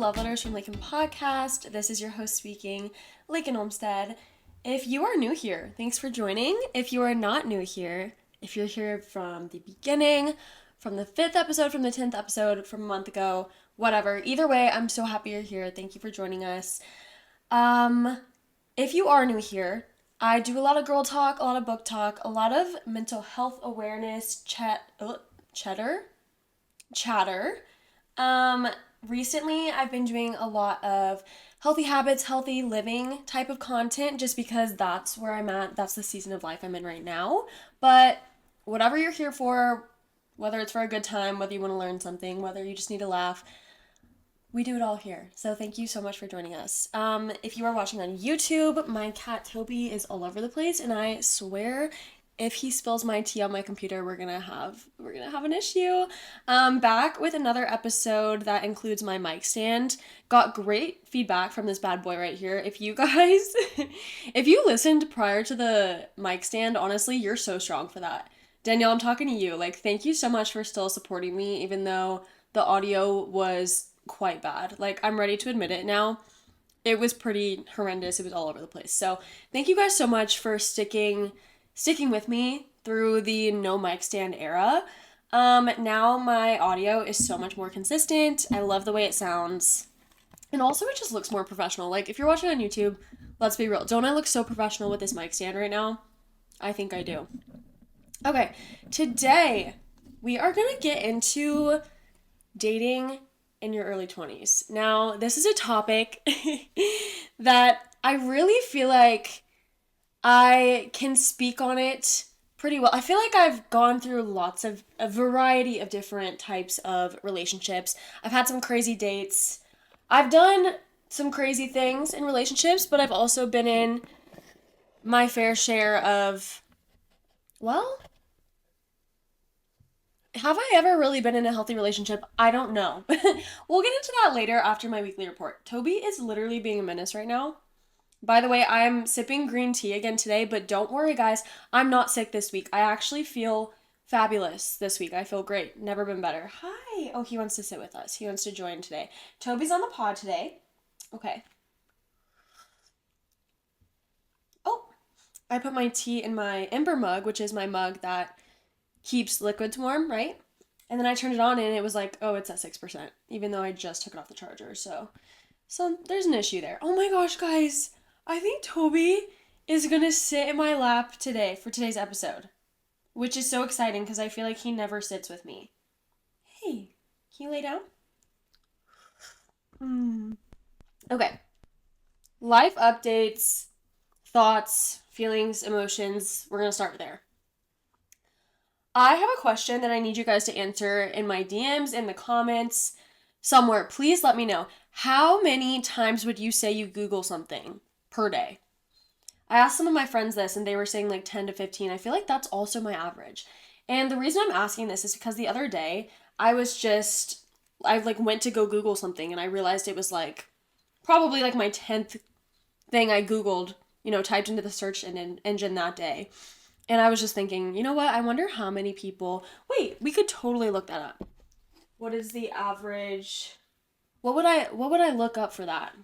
Love Letters from Lincoln podcast. This is your host speaking, Lincoln Olmstead. If you are new here, thanks for joining. If you are not new here, if you're here from the beginning, from the 5th episode, from the 10th episode, from a month ago, whatever, either way, I'm so happy you're here. Thank you for joining us. If you are new here, I do a lot of girl talk, a lot of book talk, a lot of mental health awareness, chatter. Recently I've been doing a lot of healthy habits, healthy living type of content just because that's where I'm at. That's the season of life I'm in right now. But whatever you're here for, whether it's for a good time, whether you want to learn something, whether you just need to laugh, we do it all here. So thank you so much for joining us. If you are watching on YouTube, my cat Toby is all over the place, and I swear if he spills my tea on my computer, we're gonna have an issue. Back with another episode that includes my mic stand. Got great feedback from this bad boy right here. If you guys, if you listened prior to the mic stand, honestly, you're so strong for that. Danielle, I'm talking to you. Like, thank you so much for still supporting me, even though the audio was quite bad. Like, I'm ready to admit it now. It was pretty horrendous. It was all over the place. So thank you guys so much for sticking with me through the no mic stand era. Now my audio is so much more consistent. I love the way it sounds. And also it just looks more professional. Like, if you're watching on YouTube, let's be real. Don't I look so professional with this mic stand right now? I think I do. Okay, today we are gonna get into dating in your early 20s. Now, this is a topic that I really feel like I can speak on it pretty well. I feel like I've gone through a variety of different types of relationships. I've had some crazy dates. I've done some crazy things in relationships, but I've also been in my fair share of, well, have I ever really been in a healthy relationship? I don't know. We'll get into that later after my weekly report. Toby is literally being a menace right now. By the way, I'm sipping green tea again today, but don't worry, guys. I'm not sick this week. I actually feel fabulous this week. I feel great. Never been better. Hi. Oh, he wants to sit with us. He wants to join today. Toby's on the pod today. Okay. Oh, I put my tea in my Ember mug, which is my mug that keeps liquids warm, right? And then I turned it on and it was like, oh, it's at 6%, even though I just took it off the charger. So there's an issue there. Oh my gosh, guys. I think Toby is going to sit in my lap today for today's episode, which is so exciting because I feel like he never sits with me. Hey, can you lay down? Okay. Life updates, thoughts, feelings, emotions. We're going to start there. I have a question that I need you guys to answer in my DMs, in the comments, somewhere. Please let me know. How many times would you say you Google something per day? I asked some of my friends this and they were saying like 10 to 15. I feel like that's also my average. And the reason I'm asking this is because the other day I went to go Google something and I realized it was like probably like my 10th thing I Googled, typed into the search engine that day. And I was just thinking, you know what? I wonder how many people... Wait, we could totally look that up. What is the average... What would I look up for that?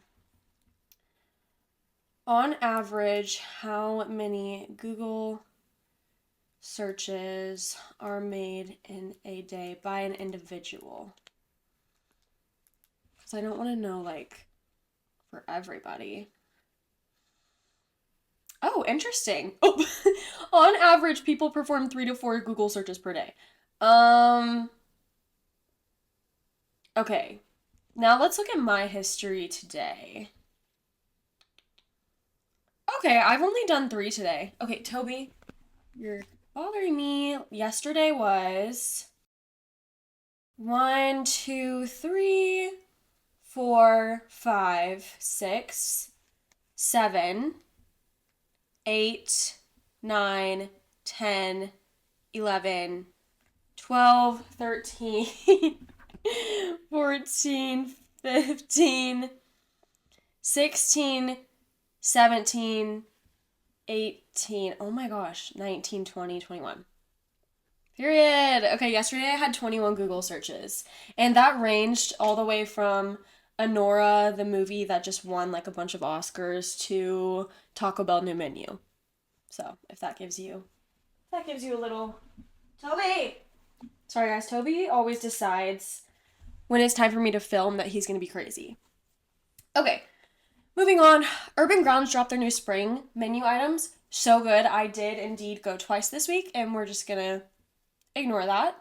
On average, how many Google searches are made in a day by an individual? Because I don't want to know, like, for everybody. Oh, interesting. Oh, on average, people perform 3 to 4 Google searches per day. Okay. Now let's look at my history today. Okay, I've only done 3 today. Okay, Toby, you're bothering me. Yesterday was 1, 2, 3, 4, 5, 6, 7, 8, 9, 10, 11, 12, 13, 14, 15, 16, 17, 18, oh my gosh, 19, 20, 21. Period. Okay, yesterday I had 21 Google searches, and that ranged all the way from Anora, the movie that just won like a bunch of Oscars, to Taco Bell new menu. So if that gives you a little. Toby! Sorry guys, Toby always decides when it's time for me to film that he's gonna be crazy. Okay, moving on. Urban Grounds dropped their new spring menu items. So good. I did indeed go twice this week, and we're just gonna ignore that.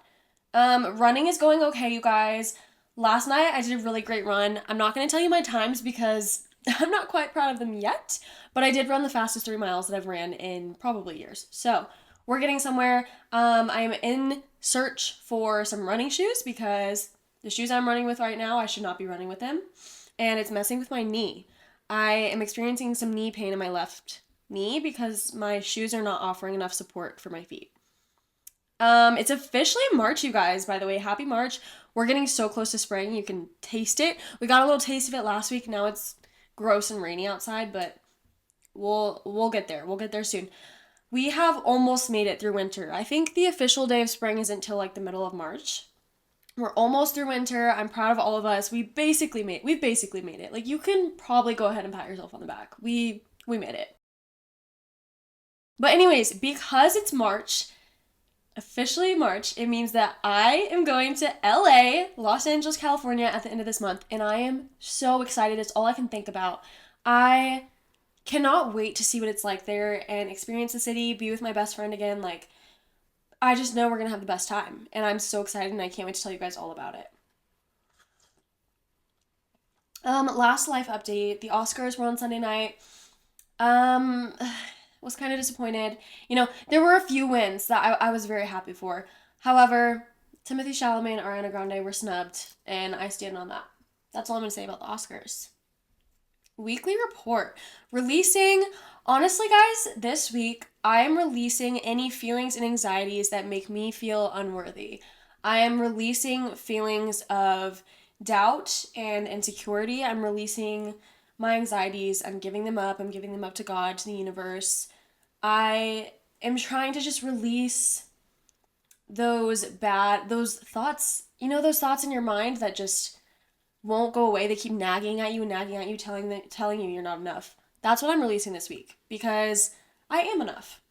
Running is going okay, you guys. Last night I did a really great run. I'm not gonna tell you my times because I'm not quite proud of them yet, but I did run the fastest 3 miles that I've ran in probably years. So we're getting somewhere. I am in search for some running shoes because the shoes I'm running with right now, I should not be running with them, and it's messing with my knee. I am experiencing some knee pain in my left knee because my shoes are not offering enough support for my feet. It's officially March, you guys, by the way. Happy March. We're getting so close to spring. You can taste it. We got a little taste of it last week. Now it's gross and rainy outside, but we'll get there. We'll get there soon. We have almost made it through winter. I think the official day of spring isn't until like the middle of March. We're almost through winter. I'm proud of all of us. We've basically made it. Like, you can probably go ahead and pat yourself on the back. We made it. But anyways, because it's March, officially March, it means that I am going to LA, Los Angeles, California at the end of this month, and I am so excited. It's all I can think about. I cannot wait to see what it's like there and experience the city, be with my best friend again. Like, I just know we're gonna have the best time, and I'm so excited, and I can't wait to tell you guys all about it. Last life update. The Oscars were on Sunday night. Um, was kind of disappointed. There were a few wins that I was very happy for. However, Timothy Chalamet and Ariana Grande were snubbed, and I stand on that. That's all I'm gonna say about the Oscars. Weekly report. Releasing, honestly, guys, this week I am releasing any feelings and anxieties that make me feel unworthy. I am releasing feelings of doubt and insecurity. I'm releasing my anxieties. I'm giving them up. I'm giving them up to God, to the universe. I am trying to just release those thoughts, those thoughts in your mind that just won't go away. They keep nagging at you, telling you you're not enough. That's what I'm releasing this week because I am enough.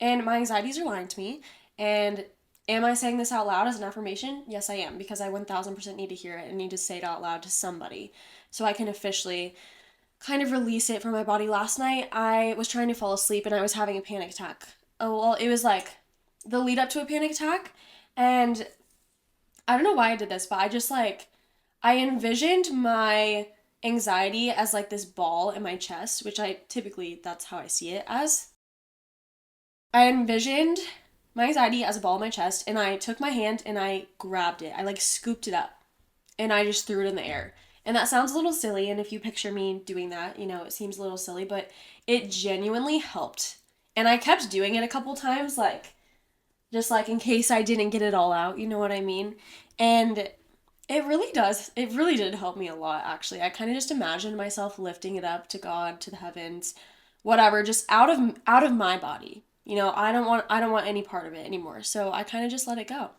And my anxieties are lying to me. And am I saying this out loud as an affirmation? Yes, I am, because I 1000% need to hear it and need to say it out loud to somebody so I can officially kind of release it from my body. Last night, I was trying to fall asleep and I was having a panic attack. Oh, well, it was like the lead up to a panic attack. And I don't know why I did this, but I envisioned my anxiety as like this ball in my chest, which that's how I see it as. I envisioned my anxiety as a ball in my chest, and I took my hand and I grabbed it. I like scooped it up and I just threw it in the air. And that sounds a little silly, and if you picture me doing that, it seems a little silly, but it genuinely helped. And I kept doing it a couple times, just like in case I didn't get it all out, you know what I mean? And it really did help me a lot, actually. I kind of just imagined myself lifting it up to God, to the heavens, whatever, just out of my body. I don't want any part of it anymore. So I kind of just let it go.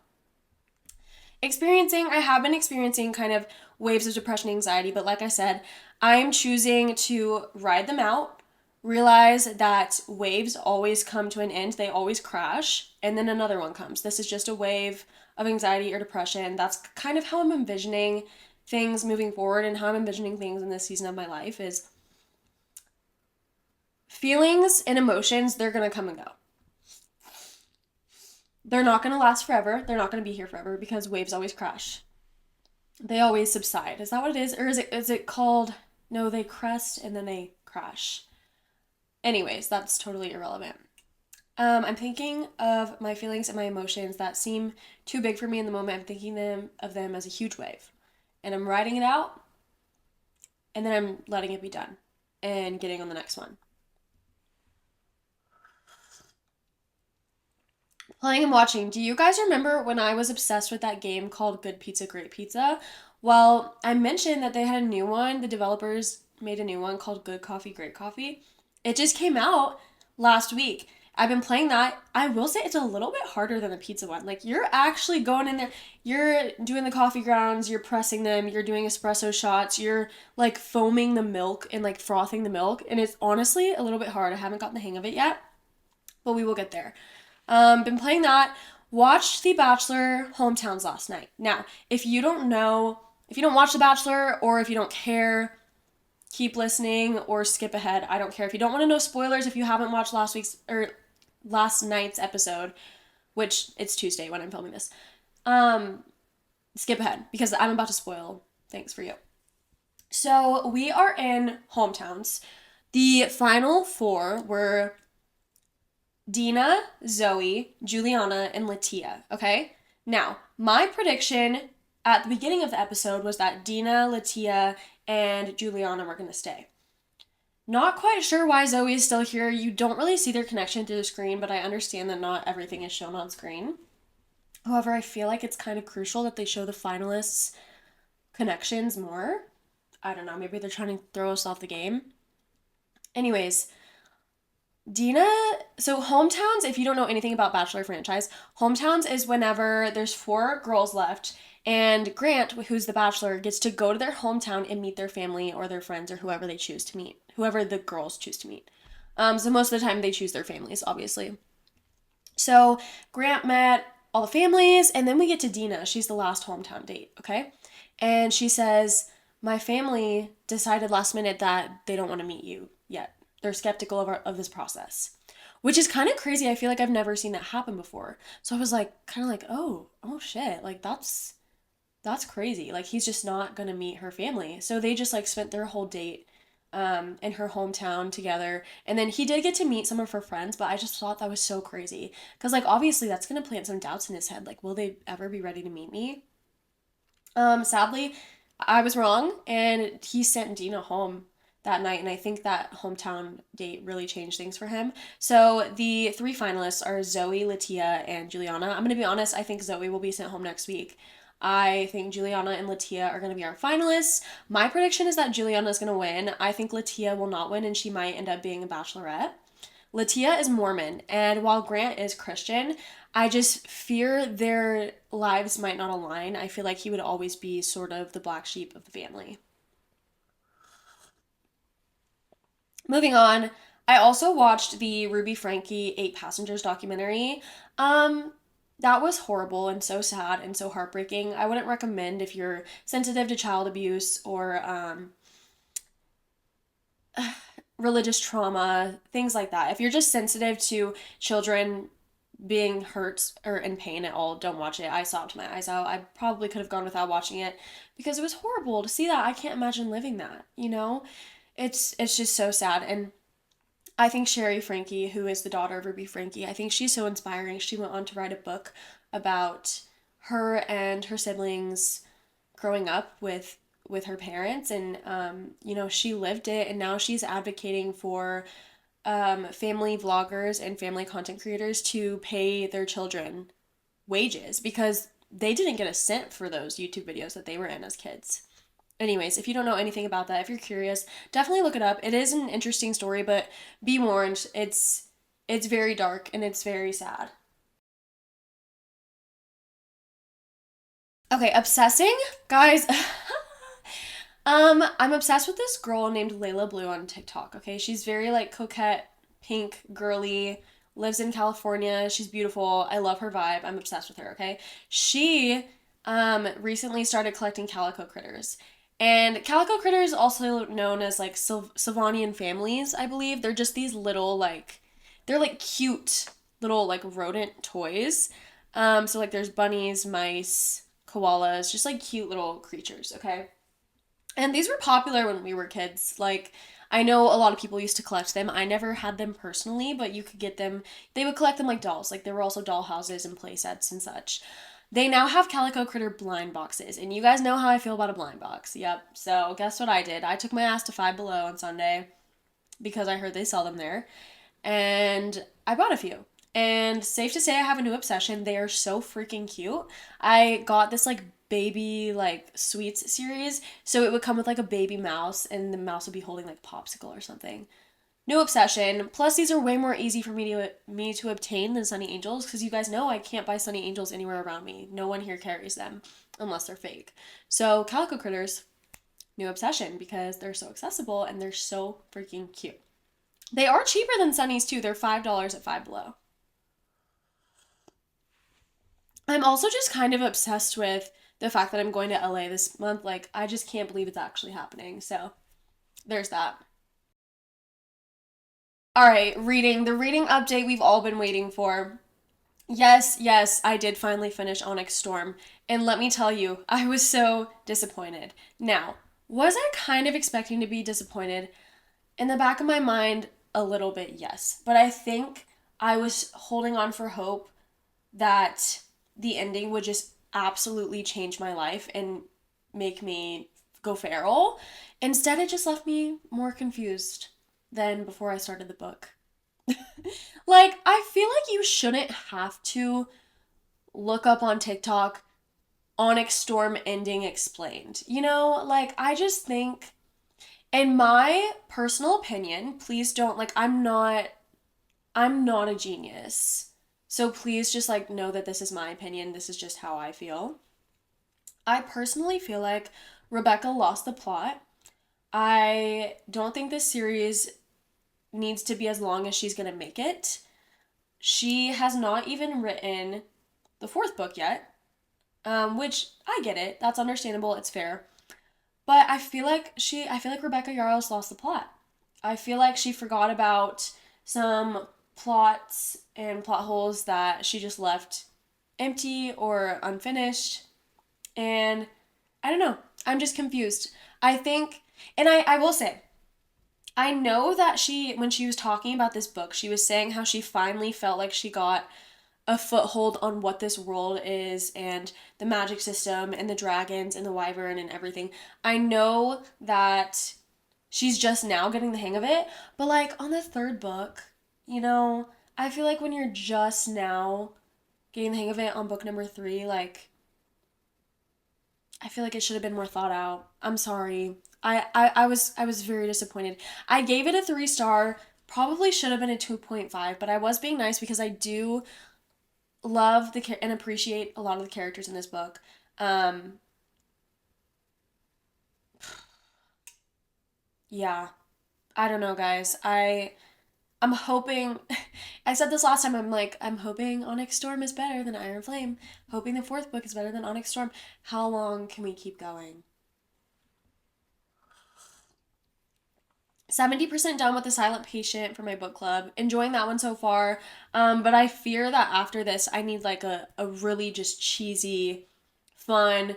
I have been experiencing kind of waves of depression, anxiety, but like I said, I'm choosing to ride them out, realize that waves always come to an end, they always crash, and then another one comes. This is just a wave of anxiety or depression. That's kind of how I'm envisioning things moving forward, and how I'm envisioning things in this season of my life is feelings and emotions, they're going to come and go. They're not going to last forever. They're not going to be here forever because waves always crash. They always subside. Is that what it is? Or is it called, no, they crest and then they crash. Anyways, that's totally irrelevant. I'm thinking of my feelings and my emotions that seem too big for me in the moment. I'm thinking of them as a huge wave. And I'm riding it out, and then I'm letting it be done and getting on the next one. Playing and watching. Do you guys remember when I was obsessed with that game called Good Pizza, Great Pizza? Well, I mentioned that they had a new one. The developers made a new one called Good Coffee, Great Coffee. It just came out last week. I've been playing that. I will say it's a little bit harder than the pizza one. Like you're actually going in there, you're doing the coffee grounds, you're pressing them, you're doing espresso shots, you're like foaming the milk and like frothing the milk, and it's honestly a little bit hard. I haven't gotten the hang of it yet, but we will get there. Been playing that. Watched The Bachelor Hometowns last night. Now, if you don't know, if you don't watch The Bachelor or if you don't care, keep listening or skip ahead. I don't care. If you don't want to know spoilers, if you haven't watched last night's episode, which it's Tuesday when I'm filming this, um, skip ahead because I'm about to spoil things for you. So we are in Hometowns. The final four were Dina, Zoe, Juliana, and Latia, okay? Now, my prediction at the beginning of the episode was that Dina, Latia, and Juliana were going to stay. Not quite sure why Zoe is still here. You don't really see their connection through the screen, but I understand that not everything is shown on screen. However, I feel like it's kind of crucial that they show the finalists' connections more. I don't know, maybe they're trying to throw us off the game. Anyways, Dina, so Hometowns, if you don't know anything about Bachelor franchise, Hometowns is whenever there's four girls left and Grant, who's the Bachelor, gets to go to their hometown and meet their family or their friends or whoever they choose to meet, whoever the girls choose to meet. So most of the time they choose their families, obviously. So Grant met all the families, and then we get to Dina. She's the last hometown date, okay? And she says, my family decided last minute that they don't want to meet you yet. They're skeptical of this process, which is kind of crazy. I feel like I've never seen that happen before. So I was like, kind of like, oh shit, like that's crazy. Like he's just not gonna meet her family. So they just like spent their whole date in her hometown together. And then he did get to meet some of her friends, but I just thought that was so crazy. Because like obviously that's gonna plant some doubts in his head. Like, will they ever be ready to meet me? Sadly, I was wrong, and he sent Dina home that night, and I think that hometown date really changed things for him. So the three finalists are Zoe, Latia, and Juliana. I'm gonna be honest, I think Zoe will be sent home next week. I think Juliana and Latia are going to be our finalists. My prediction is that Juliana is going to win. I think Latia will not win and she might end up being a bachelorette. Latia is Mormon, and while Grant is Christian, I just fear their lives might not align. I feel like he would always be sort of the black sheep of the family. Moving on, I also watched the Ruby Frankie Eight Passengers documentary. Um, that was horrible and so sad and so heartbreaking. I wouldn't recommend if you're sensitive to child abuse or religious trauma, things like that. If you're just sensitive to children being hurt or in pain at all, don't watch it. I sobbed my eyes out. I probably could have gone without watching it because it was horrible to see that. I can't imagine living that, you know? It's just so sad. And I think Sherry Frankie, who is the daughter of Ruby Frankie, I think she's so inspiring. She went on to write a book about her and her siblings growing up with her parents, and she lived it, and now she's advocating for family vloggers and family content creators to pay their children wages because they didn't get a cent for those YouTube videos that they were in as kids. Anyways, if you don't know anything about that, if you're curious, definitely look it up. It is an interesting story, but be warned, it's very dark and it's very sad. Okay, obsessing, guys. I'm obsessed with this girl named Layla Blue on TikTok. Okay, she's very like coquette, pink, girly. Lives in California. She's beautiful. I love her vibe. I'm obsessed with her. Okay, she recently started collecting calico critters. And calico critters, also known as like Sylvanian families, I believe. They're just these little like, they're like cute little like rodent toys. So like there's bunnies, mice, koalas, just like cute little creatures. Okay. And these were popular when we were kids. Like, I know a lot of people used to collect them. I never had them personally, but you could get them. They would collect them like dolls. Like, there were also doll houses and play sets and such. They now have Calico Critter blind boxes, and you guys know how I feel about a blind box. Yep. So, guess what I did? I took my ass to Five Below on Sunday because I heard they sell them there, and I bought a few. And safe to say, I have a new obsession. They are so freaking cute. I got this like baby like sweets series, so it would come with like a baby mouse, and the mouse would be holding like popsicle or something. No obsession. Plus, these are way more easy for me to obtain than Sunny Angels because you guys know I can't buy Sunny Angels anywhere around me. No one here carries them unless they're fake. So Calico Critters, new obsession because they're so accessible and they're so freaking cute. They are cheaper than Sunny's too. They're $5 at Five Below. I'm also just kind of obsessed with the fact that I'm going to LA this month. Like, I just can't believe it's actually happening. So, there's that. All right, reading. The reading update we've all been waiting for. Yes, yes, I did finally finish Onyx Storm. And let me tell you, I was so disappointed. Now, was I kind of expecting to be disappointed? In the back of my mind, a little bit, yes. But I think I was holding on for hope that the ending would just absolutely change my life and make me go feral. Instead, it just left me more confused than before I started the book. Like, I feel like you shouldn't have to look up on TikTok Onyx Storm ending explained. You know, like, I just think, in my personal opinion, please don't, like, I'm not a genius. So please just like know that this is my opinion. This is just how I feel. I personally feel like Rebecca lost the plot. I don't think this series needs to be as long as she's going to make it. She has not even written the fourth book yet, which I get it. That's understandable. It's fair. But I feel like Rebecca Yarros lost the plot. I feel like she forgot about some plots and plot holes that she just left empty or unfinished. And I don't know. I'm just confused. I think, and I will say, I know that when she was talking about this book, she was saying how she finally felt like she got a foothold on what this world is and the magic system and the dragons and the wyvern and everything. I know that she's just now getting the hang of it, but like on the third book, you know, I feel like when you're just now getting the hang of it on book number 3, like I feel like it should have been more thought out. I'm sorry. I was very disappointed. I gave it a 3 star. Probably should have been a 2.5, but I was being nice because I do love and appreciate a lot of the characters in this book. Um, yeah, I don't know, guys. I'm hoping. I said this last time. I'm like, I'm hoping Onyx Storm is better than Iron Flame. Hoping the fourth book is better than Onyx Storm. How long can we keep going? 70% done with The Silent Patient for my book club. Enjoying that one so far. But I fear that after this, I need like a really just cheesy, fun,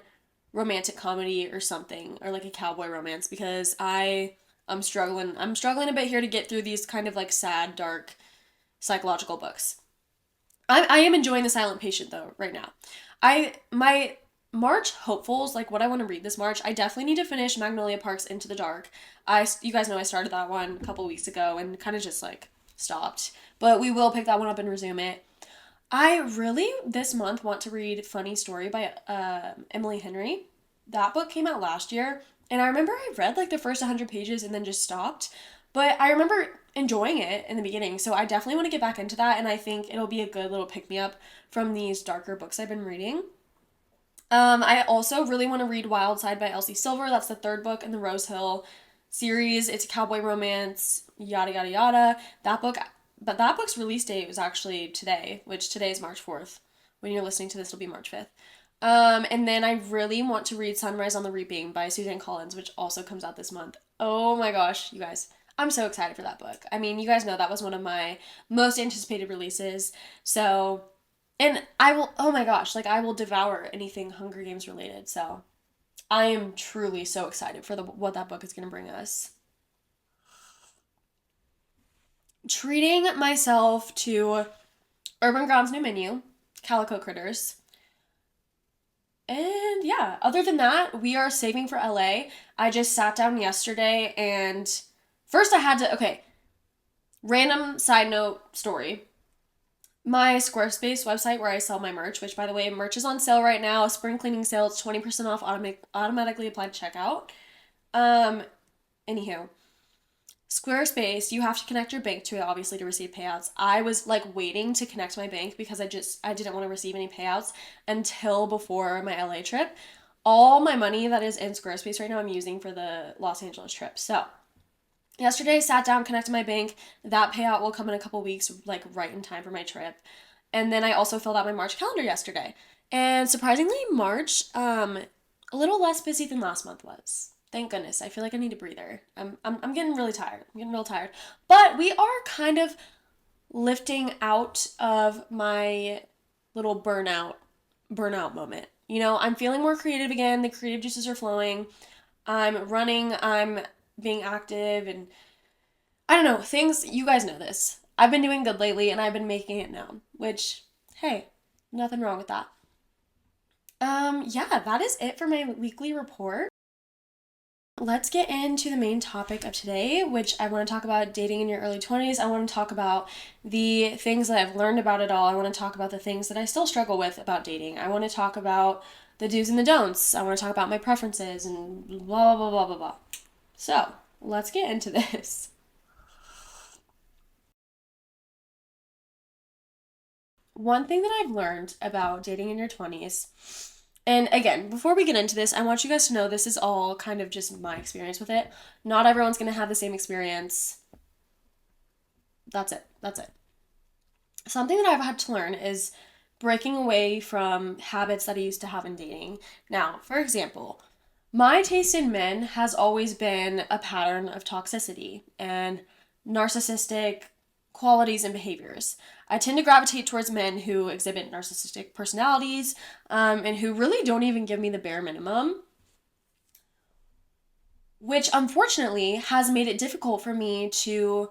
romantic comedy or something. Or like a cowboy romance because I'm struggling. I'm struggling a bit here to get through these kind of like sad, dark, psychological books. I am enjoying The Silent Patient though right now. My March hopefuls, like what I want to read this March, I definitely need to finish Magnolia Park's Into the Dark. You guys know I started that one a couple weeks ago and kind of just like stopped, but we will pick that one up and resume it. I really this month want to read Funny Story by Emily Henry. That book came out last year, and I remember I read like the first 100 pages and then just stopped. But I remember enjoying it in the beginning, so I definitely want to get back into that, and I think it'll be a good little pick me up from these darker books I've been reading. I also really want to read Wild Side by Elsie Silver. That's the third book in the Rose Hill series. It's a cowboy romance, yada yada yada. That book's release date was actually today, which today is March 4th. When you're listening to this, it'll be March 5th. And then I really want to read Sunrise on the Reaping by Suzanne Collins, which also comes out this month. Oh my gosh, you guys. I'm so excited for that book. I mean, you guys know that was one of my most anticipated releases. So, and I will, oh my gosh, like I will devour anything Hunger Games related. So, I am truly so excited for what that book is going to bring us. Treating myself to Urban Ground's new menu, Calico Critters. And yeah, other than that, we are saving for LA. I just sat down yesterday and first I had to, okay, random side note story. My Squarespace website where I sell my merch, which by the way, merch is on sale right now, spring cleaning sale, it's 20% off automatically applied checkout. Um, Anywho, Squarespace, you have to connect your bank to it obviously to receive payouts. I was like waiting to connect my bank because I didn't want to receive any payouts until before my LA trip. All my money that is in Squarespace right now I'm using for the Los Angeles trip. So, yesterday sat down, connected my bank. That payout will come in a couple weeks, like right in time for my trip. And then I also filled out my March calendar yesterday. And surprisingly, March, a little less busy than last month was. Thank goodness. I feel like I need a breather. I'm getting really tired. I'm getting real tired. But we are kind of lifting out of my little burnout moment. I'm feeling more creative again. The creative juices are flowing. I'm running, I'm being active, and I don't know, things, you guys know this. I've been doing good lately and I've been making it known, which, hey, nothing wrong with that. Yeah, that is it for my weekly report. Let's get into the main topic of today, which I want to talk about dating in your early 20s. I want to talk about the things that I've learned about it all. I want to talk about the things that I still struggle with about dating. I want to talk about the do's and the don'ts. I want to talk about my preferences and blah, blah, blah, blah, blah. So, let's get into this. One thing that I've learned about dating in your 20s, and again, before we get into this, I want you guys to know this is all kind of just my experience with it. Not everyone's going to have the same experience. That's it. That's it. Something that I've had to learn is breaking away from habits that I used to have in dating. Now, for example, my taste in men has always been a pattern of toxicity and narcissistic qualities and behaviors. I tend to gravitate towards men who exhibit narcissistic personalities, and who really don't even give me the bare minimum, which unfortunately has made it difficult for me to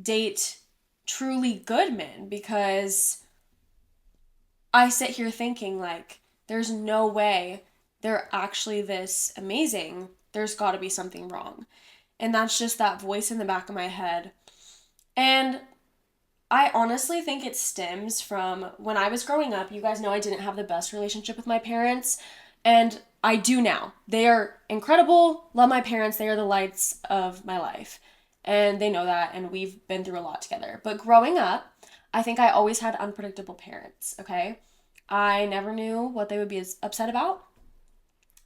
date truly good men because I sit here thinking, like, there's no way they're actually this amazing. There's got to be something wrong. And that's just that voice in the back of my head. And I honestly think it stems from when I was growing up. You guys know I didn't have the best relationship with my parents, and I do now. They are incredible. Love my parents. They are the lights of my life. And they know that, and we've been through a lot together. But growing up, I think I always had unpredictable parents, okay? I never knew what they would be as upset about.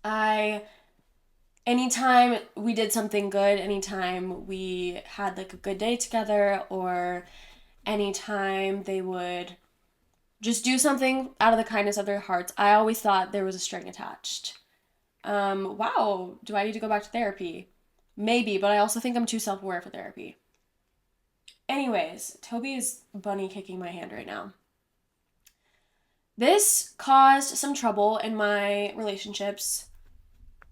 I anytime we did something good, anytime we had like a good day together, or anytime they would just do something out of the kindness of their hearts, I always thought there was a string attached. Wow, do I need to go back to therapy? Maybe, but I also think I'm too self aware for therapy. Anyways, Toby is bunny kicking my hand right now. This caused some trouble in my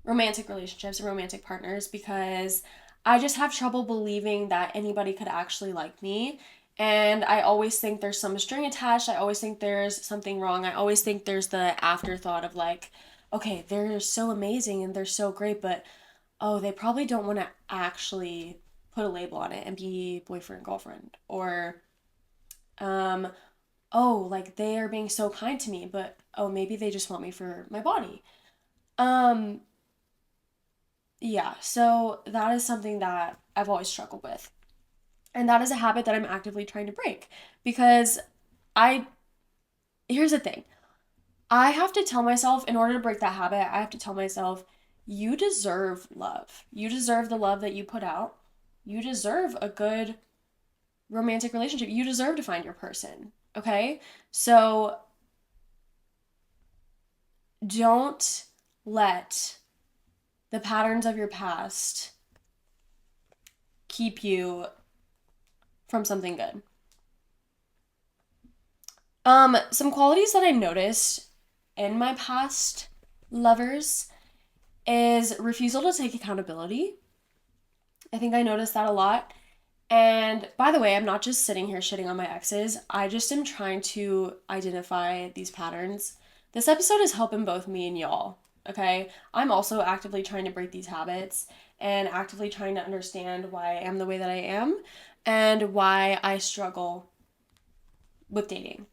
romantic relationships and romantic partners, because I just have trouble believing that anybody could actually like me. And I always think there's some string attached. I always think there's something wrong. I always think there's the afterthought of like, okay, they're so amazing and they're so great, but oh, they probably don't want to actually put a label on it and be boyfriend and girlfriend. Or, um, oh, like they are being so kind to me, but oh, maybe they just want me for my body. Um, yeah, so that is something that I've always struggled with. And that is a habit that I'm actively trying to break, because I, here's the thing. I have to tell myself, in order to break that habit, I have to tell myself, you deserve love. You deserve the love that you put out. You deserve a good romantic relationship. You deserve to find your person. Okay? So don't let the patterns of your past keep you from something good. Some qualities that I noticed in my past lovers is refusal to take accountability. I think I noticed that a lot. And by the way, I'm not just sitting here shitting on my exes. I just am trying to identify these patterns. This episode is helping both me and y'all, okay? I'm also actively trying to break these habits and actively trying to understand why I am the way that I am and why I struggle with dating.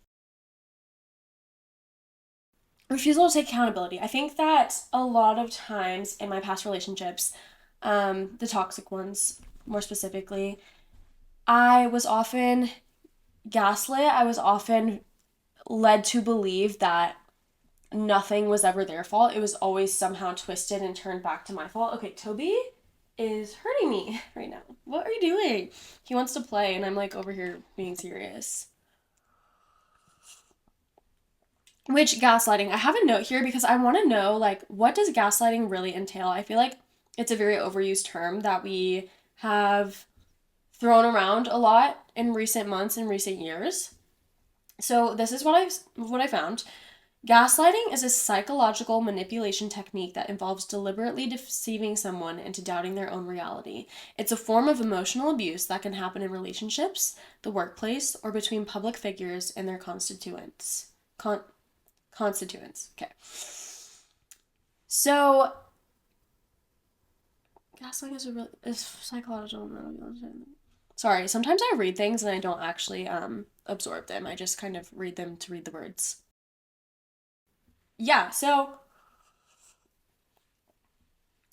Refusal to take accountability. I think that a lot of times in my past relationships, the toxic ones, more specifically, I was often gaslit. I was often led to believe that nothing was ever their fault. It was always somehow twisted and turned back to my fault. Okay, Toby is hurting me right now. What are you doing? He wants to play, and I'm like over here being serious. Which gaslighting? I have a note here because I want to know, like, what does gaslighting really entail? I feel like it's a very overused term that we have thrown around a lot in recent months and recent years. So this is what I found. Gaslighting is a psychological manipulation technique that involves deliberately deceiving someone into doubting their own reality. It's a form of emotional abuse that can happen in relationships, the workplace, or between public figures and their constituents. Constituents. Okay. So, gaslighting is psychological manipulation. Sorry, sometimes I read things and I don't actually absorb them. I just kind of read them to read the words. Yeah, so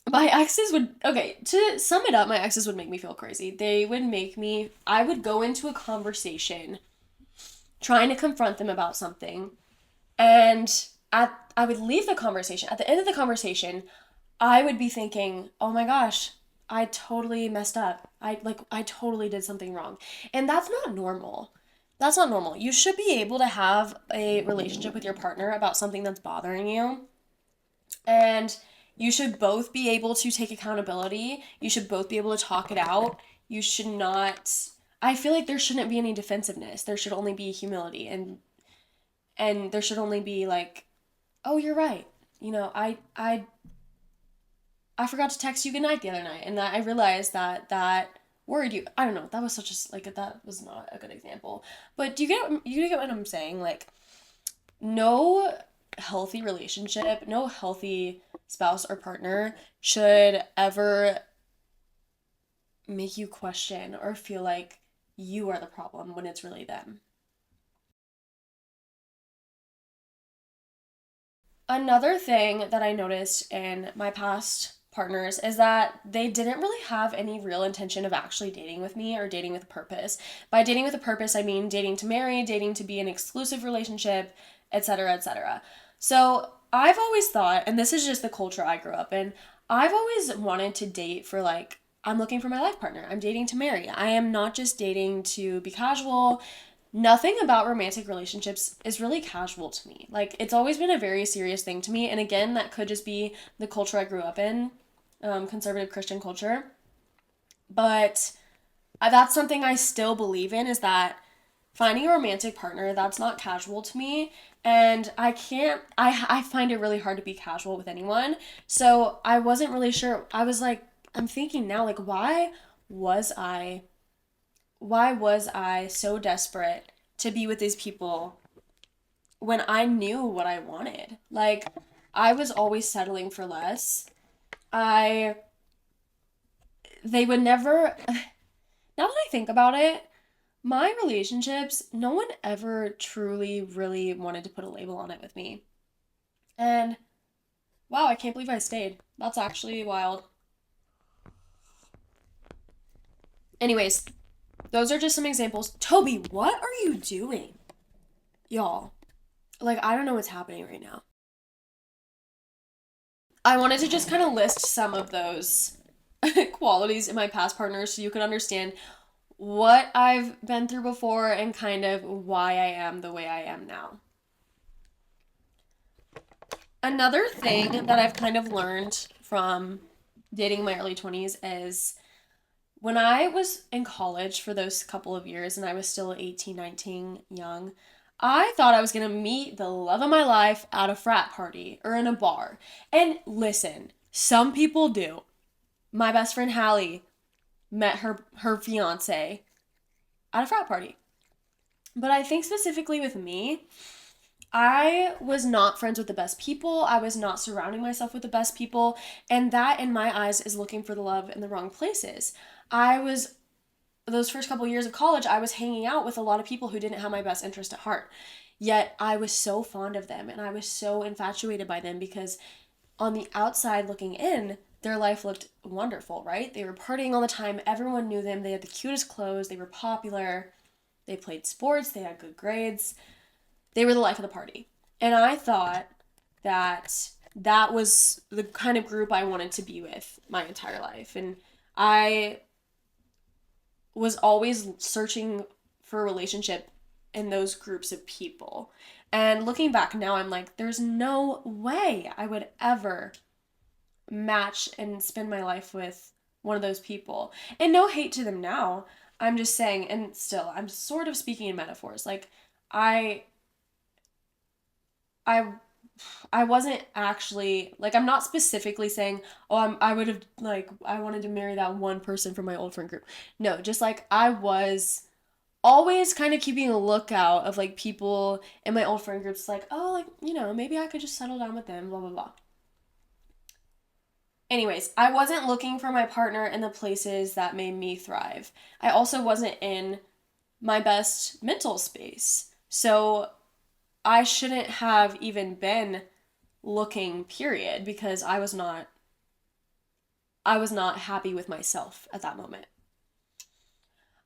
my exes would, okay, to sum it up, my exes would make me feel crazy. I would go into a conversation trying to confront them about something, and I would leave the conversation. At the end of the conversation, I would be thinking, oh my gosh, I totally messed up. I totally did something wrong. And that's not normal. That's not normal. You should be able to have a relationship with your partner about something that's bothering you, and you should both be able to take accountability. You should both be able to talk it out. You should not, I feel like there shouldn't be any defensiveness. There should only be humility, and there should only be like, oh, you're right. You know, I forgot to text you goodnight the other night, and that I realized that worried you. I don't know. That was such a like that was not a good example. But do you get what I'm saying? Like, no healthy relationship, no healthy spouse or partner should ever make you question or feel like you are the problem when it's really them. Another thing that I noticed in my past partners is that they didn't really have any real intention of actually dating with me or dating with a purpose. By dating with a purpose, I mean dating to marry, dating to be an exclusive relationship, etc., etc. So I've always thought, and this is just the culture I grew up in, I've always wanted to date for like, I'm looking for my life partner. I'm dating to marry. I am not just dating to be casual. Nothing about romantic relationships is really casual to me. Like, it's always been a very serious thing to me. And again, that could just be the culture I grew up in, conservative Christian culture. But that's something I still believe in, is that finding a romantic partner, that's not casual to me. And I find it really hard to be casual with anyone. So I wasn't really sure. I was like, I'm thinking now, like, was I why was I so desperate to be with these people when I knew what I wanted? Like, I was always settling for less. I, they would never, now that I think about it, my relationships, no one ever truly, really wanted to put a label on it with me. And wow, I can't believe I stayed. That's actually wild. Anyways, those are just some examples. Toby, what are you doing? Y'all, like, I don't know what's happening right now. I wanted to just kind of list some of those qualities in my past partners so you could understand what I've been through before and kind of why I am the way I am now. Another thing that I've kind of learned from dating my early 20s is when I was in college for those couple of years and I was still 18, 19, young, I thought I was going to meet the love of my life at a frat party or in a bar. And listen, some people do. My best friend Hallie met her fiance at a frat party. But I think specifically with me, I was not friends with the best people. I was not surrounding myself with the best people. And that, in my eyes, is looking for the love in the wrong places. I was, those first couple years of college, I was hanging out with a lot of people who didn't have my best interest at heart. Yet I was so fond of them and I was so infatuated by them because on the outside looking in, their life looked wonderful, right? They were partying all the time. Everyone knew them. They had the cutest clothes. They were popular. They played sports. They had good grades. They were the life of the party. And I thought that that was the kind of group I wanted to be with my entire life. And I was always searching for a relationship in those groups of people. And looking back now, I'm like, there's no way I would ever match and spend my life with one of those people. And no hate to them now. I'm just saying, and still, I'm sort of speaking in metaphors. Like, I I I wasn't actually like I'm not specifically saying, "Oh, I would have like I wanted to marry that one person from my old friend group." No, just like I was always kind of keeping a lookout of like people in my old friend groups like, "Oh, like, maybe I could just settle down with them, blah blah blah." Anyways, I wasn't looking for my partner in the places that made me thrive. I also wasn't in my best mental space. So, I shouldn't have even been looking, period, because I was not happy with myself at that moment.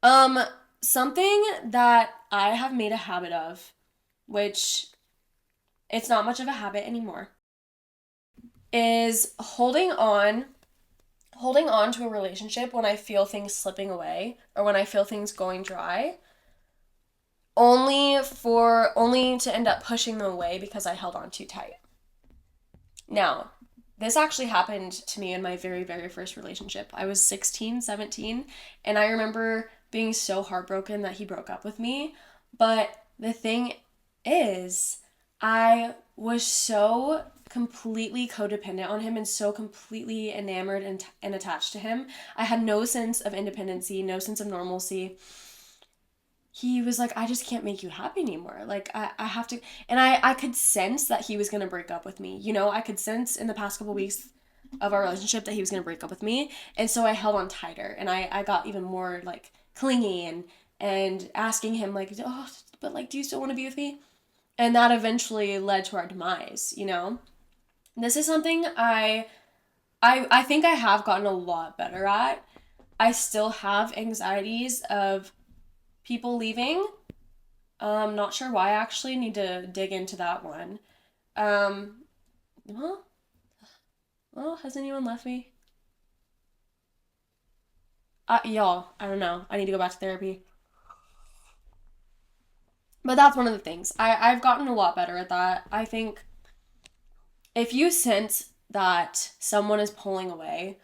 Um Something that I have made a habit of, which it's not much of a habit anymore, is holding on to a relationship when I feel things slipping away or when I feel things going dry, only to end up pushing them away because I held on too tight. Now, this actually happened to me in my very, very first relationship. I was 16, 17, and I remember being so heartbroken that he broke up with me. But the thing is, I was so completely codependent on him and so completely enamored and attached to him. I had no sense of independency, no sense of normalcy. He was like, I just can't make you happy anymore. Like, I have to. And I could sense that he was going to break up with me. I could sense in the past couple weeks of our relationship that he was going to break up with me. And so I held on tighter and I got even more like clingy and asking him, like, oh, but like, do you still want to be with me? And that eventually led to our demise. This is something I think I have gotten a lot better at. I still have anxieties of people leaving. Not sure why, actually. Need to dig into that one. Um, well, has anyone left me? Y'all, I don't know. I need to go back to therapy. But that's one of the things. I've gotten a lot better at that. I think if you sense that someone is pulling away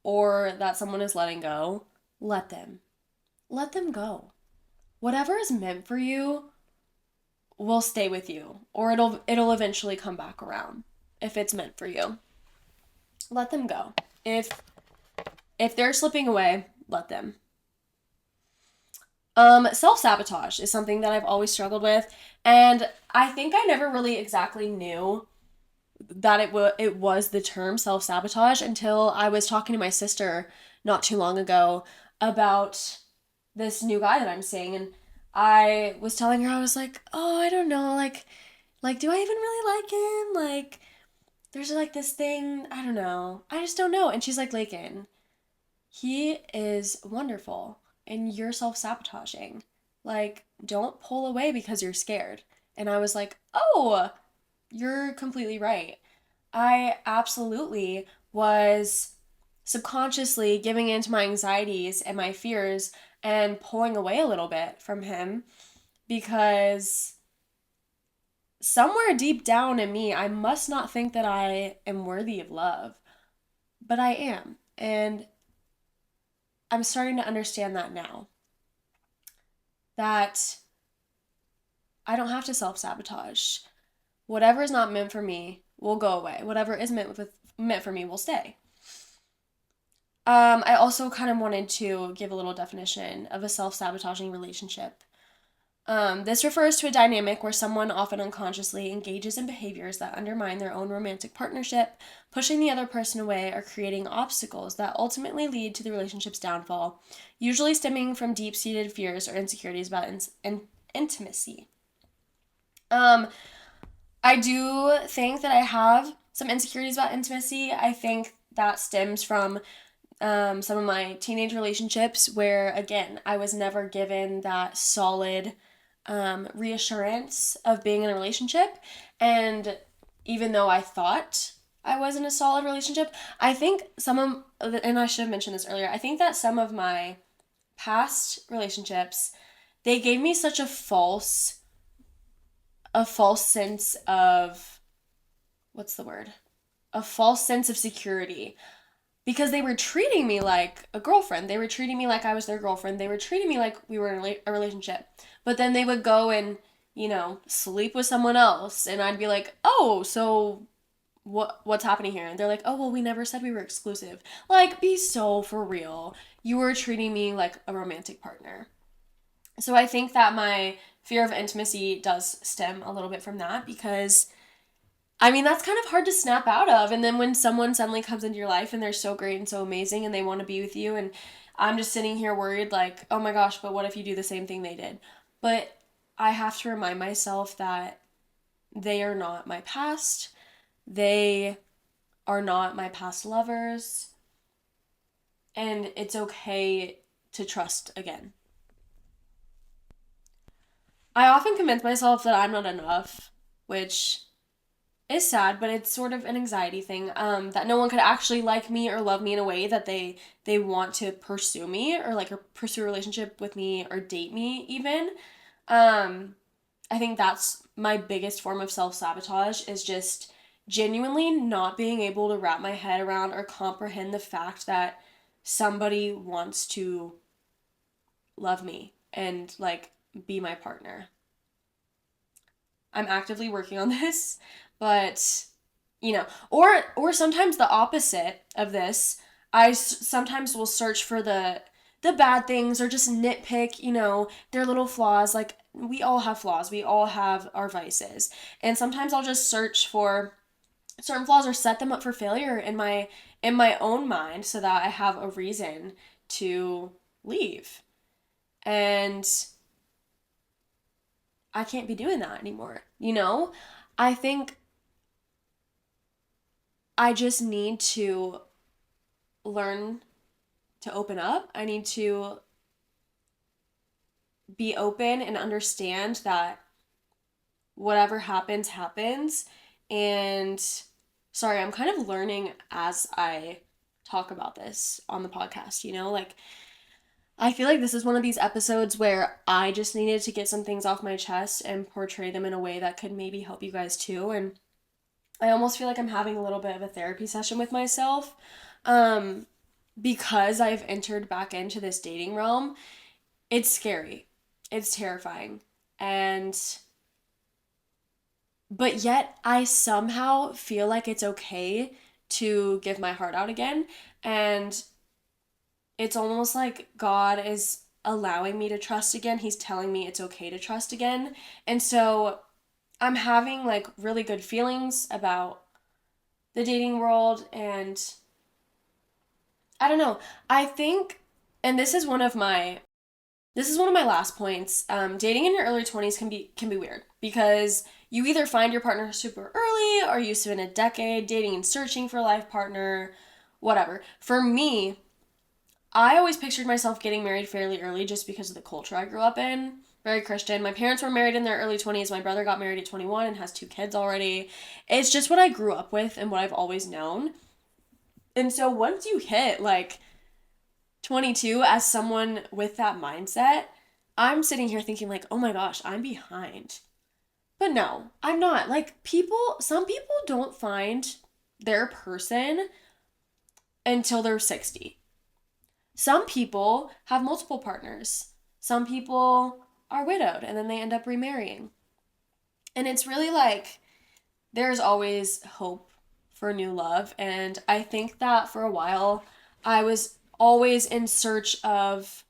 or that someone is letting go, let them. Let them go. Whatever is meant for you will stay with you, or it'll eventually come back around if it's meant for you. Let them go. If they're slipping away, let them. Self-sabotage is something that I've always struggled with, and I think I never really exactly knew that it was the term self-sabotage until I was talking to my sister not too long ago about this new guy that I'm seeing, and I was telling her, I was like, "Oh, I don't know, like do I even really like him? Like there's like this thing, I don't know. I just don't know." And she's like, "Lakin, he is wonderful and you're self-sabotaging. Like, don't pull away because you're scared." And I was like, "Oh, you're completely right." I absolutely was subconsciously giving in to my anxieties and my fears and pulling away a little bit from him because somewhere deep down in me, I must not think that I am worthy of love, but I am. And I'm starting to understand that now. That I don't have to self sabotage. Whatever is not meant for me will go away. Whatever is meant for me will stay. I also kind of wanted to give a little definition of a self sabotaging relationship. This refers to a dynamic where someone often unconsciously engages in behaviors that undermine their own romantic partnership, pushing the other person away or creating obstacles that ultimately lead to the relationship's downfall, usually stemming from deep seated fears or insecurities about intimacy. Um, I do think that I have some insecurities about intimacy. I think that stems from some of my teenage relationships where, again, I was never given that solid reassurance of being in a relationship. And even though I thought I was in a solid relationship, I think and I should have mentioned this earlier, I think that some of my past relationships, they gave me such a false sense of, what's the word? A false sense of security because they were treating me like a girlfriend. They were treating me like I was their girlfriend. They were treating me like we were in a relationship. But then they would go and, sleep with someone else. And I'd be like, oh, so what's happening here? And they're like, oh, well, we never said we were exclusive. Like, be so for real. You were treating me like a romantic partner. So I think that my fear of intimacy does stem a little bit from that because I mean, that's kind of hard to snap out of. And then when someone suddenly comes into your life and they're so great and so amazing and they want to be with you, and I'm just sitting here worried, like, oh my gosh, but what if you do the same thing they did? But I have to remind myself that they are not my past. They are not my past lovers. And it's okay to trust again. I often convince myself that I'm not enough, which is sad, but it's sort of an anxiety thing. That no one could actually like me or love me in a way that they want to pursue me or like or pursue a relationship with me or date me even. Um, I think that's my biggest form of self sabotage is just genuinely not being able to wrap my head around or comprehend the fact that somebody wants to love me and like be my partner. I'm actively working on this, but or sometimes the opposite of this. Sometimes will search for the bad things or just nitpick, their little flaws. Like we all have flaws. We all have our vices. And sometimes I'll just search for certain flaws or set them up for failure in my own mind so that I have a reason to leave. And I can't be doing that anymore, I think I just need to learn to open up. I need to be open and understand that whatever happens, happens. And sorry, I'm kind of learning as I talk about this on the podcast, like I feel like this is one of these episodes where I just needed to get some things off my chest and portray them in a way that could maybe help you guys too. And I almost feel like I'm having a little bit of a therapy session with myself um, because I've entered back into this dating realm. It's scary, it's terrifying. And, but yet I somehow feel like it's okay to give my heart out again. And it's almost like God is allowing me to trust again. He's telling me it's okay to trust again. And so I'm having like really good feelings about the dating world. And I don't know. I think, and this is one of my last points. Dating in your early 20s can be weird because you either find your partner super early or you spend a decade dating and searching for a life partner, whatever. For me, I always pictured myself getting married fairly early just because of the culture I grew up in. Very Christian. My parents were married in their early 20s. My brother got married at 21 and has two kids already. It's just what I grew up with and what I've always known. And so once you hit like 22 as someone with that mindset, I'm sitting here thinking like, "Oh my gosh, I'm behind." But no, I'm not. Like some people don't find their person until they're 60. Some people have multiple partners. Some people are widowed and then they end up remarrying. And it's really like there's always hope for new love. And I think that for a while, I was always in search of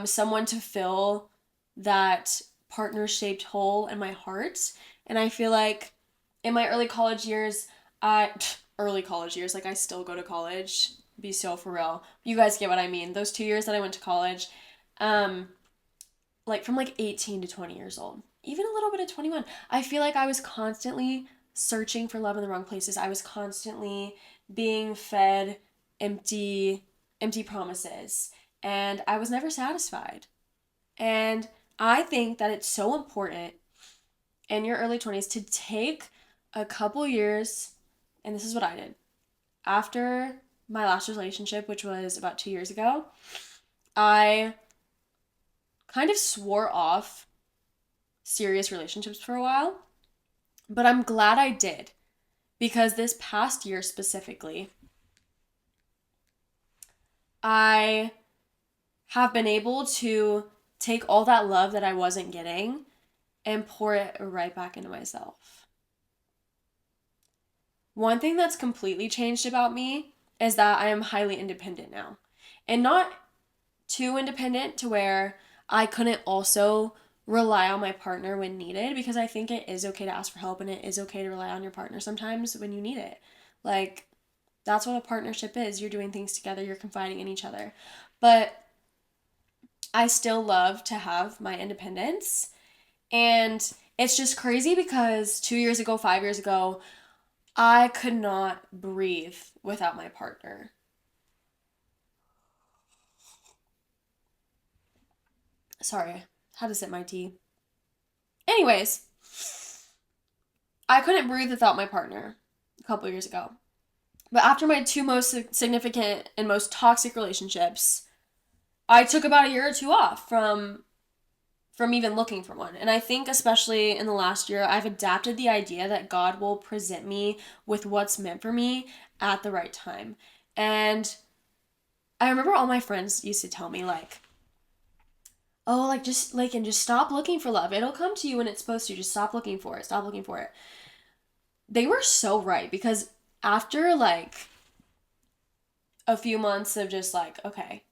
someone to fill that partner shaped hole in my heart. And I feel like in my early college years, like I still go to college, be so for real. You guys get what I mean. Those 2 years that I went to college, um, like from like 18 to 20 years old, even a little bit of 21, I feel like I was constantly searching for love in the wrong places. I was constantly being fed empty empty promises, and I was never satisfied. And I think that it's so important in your early 20s to take a couple years, and this is what I did. After my last relationship, which was about 2 years ago, I kind of swore off serious relationships for a while, but I'm glad I did because this past year specifically, I have been able to take all that love that I wasn't getting and pour it right back into myself. One thing that's completely changed about me is that I am highly independent now. And not too independent to where I couldn't also rely on my partner when needed, because I think it is okay to ask for help and it is okay to rely on your partner sometimes when you need it. Like, that's what a partnership is. You're doing things together, you're confiding in each other. But I still love to have my independence. And it's just crazy because 2 years ago, 5 years ago, I could not breathe without my partner. Sorry, had to sip my tea. Anyways, I couldn't breathe without my partner a couple years ago. But after my two most significant and most toxic relationships, I took about a year or two off from even looking for one. And I think especially in the last year, I've adapted the idea that God will present me with what's meant for me at the right time. And I remember all my friends used to tell me like, "Oh, like just stop looking for love. It'll come to you when it's supposed to. Just stop looking for it. Stop looking for it." They were so right because after like a few months of just like, okay,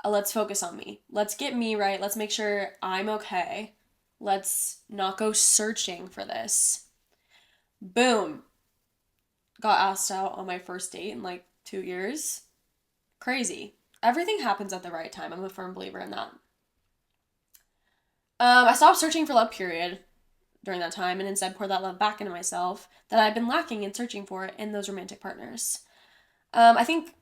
let's focus on me. Let's get me right. Let's make sure I'm okay. Let's not go searching for this. Boom. Got asked out on my first date in like 2 years. Crazy. Everything happens at the right time. I'm a firm believer in that. I stopped searching for love, period, during that time, and instead poured that love back into myself that I've been lacking in searching for in those romantic partners. I think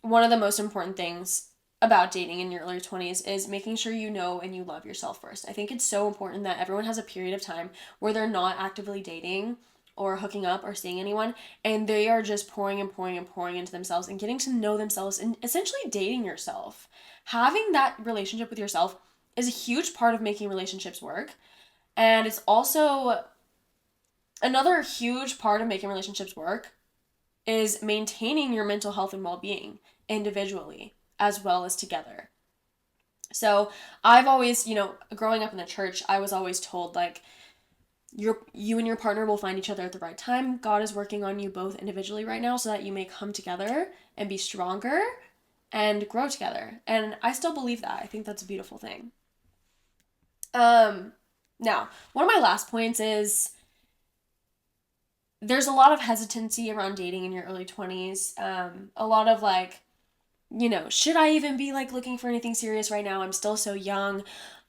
one of the most important things about dating in your early 20s is making sure you know and you love yourself first. I think it's so important that everyone has a period of time where they're not actively dating or hooking up or seeing anyone, and they are just pouring and pouring and pouring into themselves and getting to know themselves and essentially dating yourself. Having that relationship with yourself is a huge part of making relationships work. And it's also another huge part of making relationships work is maintaining your mental health and well-being individually as well as together. So I've always, growing up in the church, I was always told like you and your partner will find each other at the right time. God is working on you both individually right now so that you may come together and be stronger and grow together. And I still believe that. I think that's a beautiful thing. Now, one of my last points is there's a lot of hesitancy around dating in your early 20s. A lot of like, should I even be like looking for anything serious right now? I'm still so young.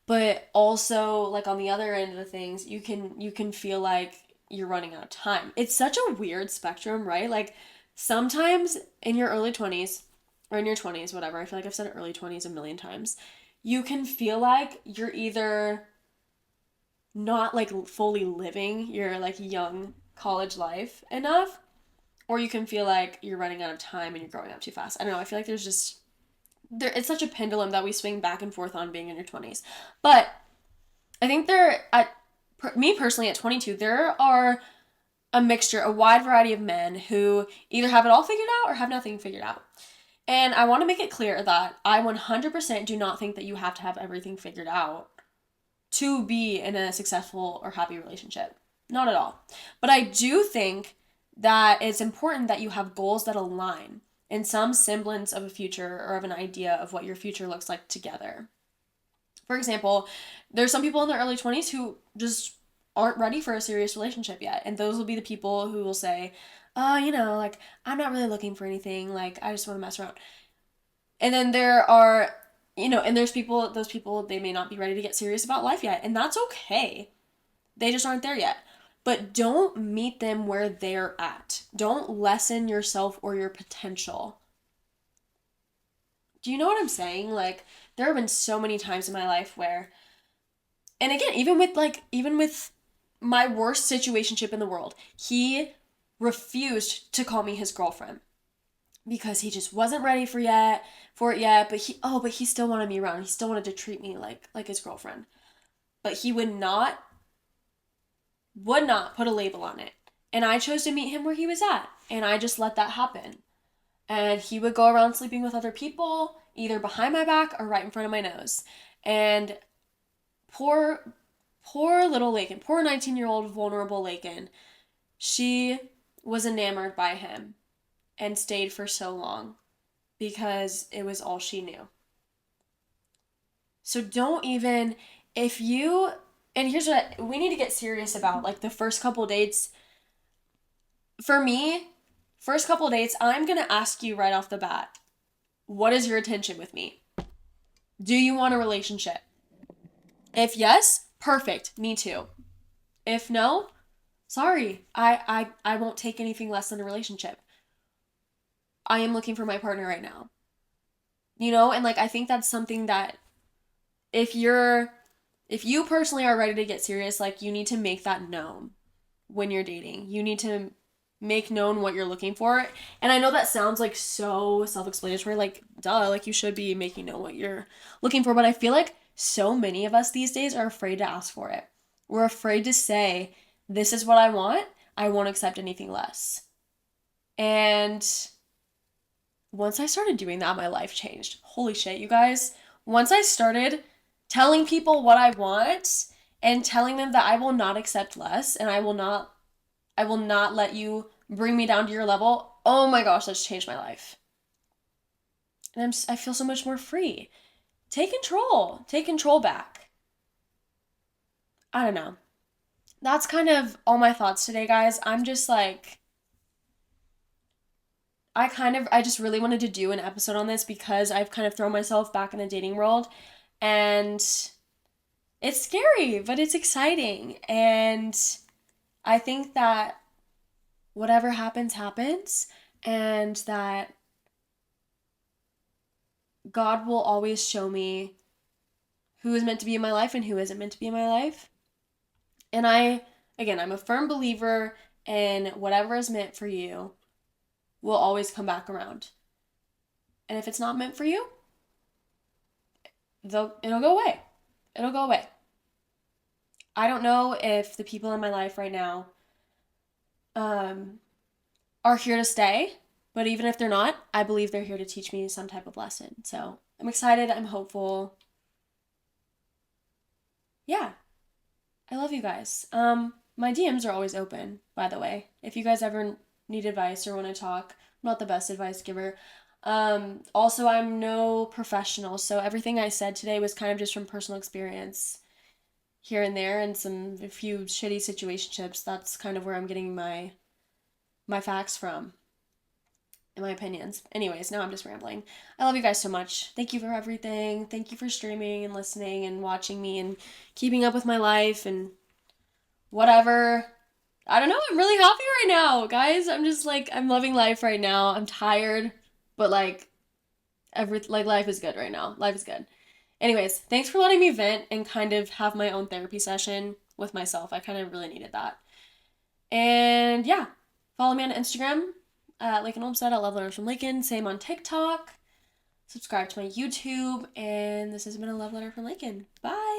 But also like on the other end of the things, you can feel like you're running out of time. It's such a weird spectrum, right? Like sometimes in your early 20s or in your 20s, whatever. I feel like I've said early 20s a million times. You can feel like you're either not like fully living your like young college life enough, or you can feel like you're running out of time and you're growing up too fast. I don't know. I feel like there's just it's such a pendulum that we swing back and forth on being in your 20s. But I think me personally at 22, there are a wide variety of men who either have it all figured out or have nothing figured out. And I want to make it clear that I 100% do not think that you have to have everything figured out to be in a successful or happy relationship. Not at all. But I do think that it's important that you have goals that align in some semblance of a future or of an idea of what your future looks like together. For example, there's some people in their early 20s who just aren't ready for a serious relationship yet. And those will be the people who will say, oh, like, I'm not really looking for anything. Like, I just want to mess around. And then there are, and those people, they may not be ready to get serious about life yet. And that's okay. They just aren't there yet. but don't meet them where they're at. Don't lessen yourself or your potential. Do you know what I'm saying? Like, there have been so many times in my life where, and again, even with my worst situationship in the world, he refused to call me his girlfriend because he just wasn't ready for it yet, but he still wanted me around. He still wanted to treat me like his girlfriend. But he would not put a label on it. And I chose to meet him where he was at, and I just let that happen. And he would go around sleeping with other people, either behind my back or right in front of my nose. And poor little Lakin, poor 19-year-old vulnerable Lakin, she was enamored by him and stayed for so long because it was all she knew. So don't even, if you, and here's what we need to get serious about, like the first couple dates. For me, first couple dates, I'm going to ask you right off the bat, what is your intention with me? Do you want a relationship? If yes, perfect, me too. If no, sorry, I won't take anything less than a relationship. I am looking for my partner right now. And like I think that's something that if you personally are ready to get serious, like you need to make that known when you're dating. You need to make known what you're looking for. And I know that sounds like so self-explanatory, like duh, like you should be making known what you're looking for, but I feel like so many of us these days are afraid to ask for it. We're afraid to say, this is what I want. I won't accept anything less. And once I started doing that, my life changed. Holy shit, you guys. Once I started telling people what I want and telling them that I will not accept less and I will not let you bring me down to your level. Oh my gosh, that's changed my life. And I feel so much more free. Take control. Take control back. I don't know. That's kind of all my thoughts today, guys. I'm just like, I just really wanted to do an episode on this because I've kind of thrown myself back in the dating world and it's scary, but it's exciting. And I think that whatever happens, happens, and that God will always show me who is meant to be in my life and who isn't meant to be in my life. And I'm a firm believer in whatever is meant for you will always come back around. And if it's not meant for you, it'll go away. It'll go away. I don't know if the people in my life right now are here to stay, but even if they're not, I believe they're here to teach me some type of lesson. So I'm excited. I'm hopeful. Yeah, I love you guys. My DMs are always open, by the way. If you guys ever need advice or want to talk, I'm not the best advice giver. Also, I'm no professional, so everything I said today was kind of just from personal experience here and there and a few shitty situationships. That's kind of where I'm getting my facts from, in my opinions. Anyways, now I'm just rambling. I love you guys so much. Thank you for everything. Thank you for streaming and listening and watching me and keeping up with my life and whatever. I don't know. I'm really happy right now, guys. I'm just like, I'm loving life right now. I'm tired, but like, life is good right now. Life is good. Anyways, thanks for letting me vent and kind of have my own therapy session with myself. I kind of really needed that. And yeah, follow me on Instagram at Lakin Olmstead, at Love Letters from Lakin. Same on TikTok. Subscribe to my YouTube. And this has been a Love Letter from Lakin. Bye.